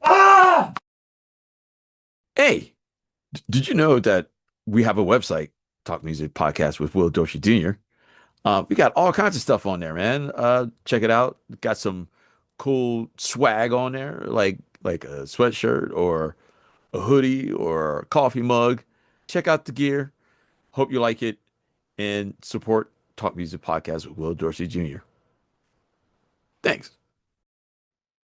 Ah! Hey, did you know that we have a website, Talk Music Podcast with Will Dorsey Jr.? We got all kinds of stuff on there, man. Check it out. Got some cool swag on there, like a sweatshirt or a hoodie or a coffee mug. Check out the gear. Hope you like it and support Talk Music Podcast with Will Dorsey Jr. Thanks.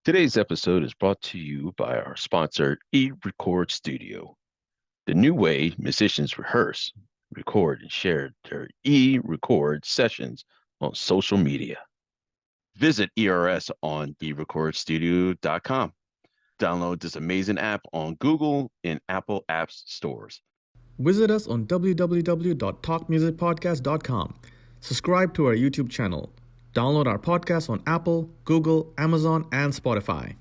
Today's episode is brought to you by our sponsor, eRecord Studio, the new way musicians rehearse, record, and share their e-record sessions on social media. Visit ERS on erecordstudio.com. Download this amazing app on Google and Apple Apps stores. Visit us on www.talkmusicpodcast.com. Subscribe to our YouTube channel. Download our podcast on Apple, Google, Amazon, and Spotify.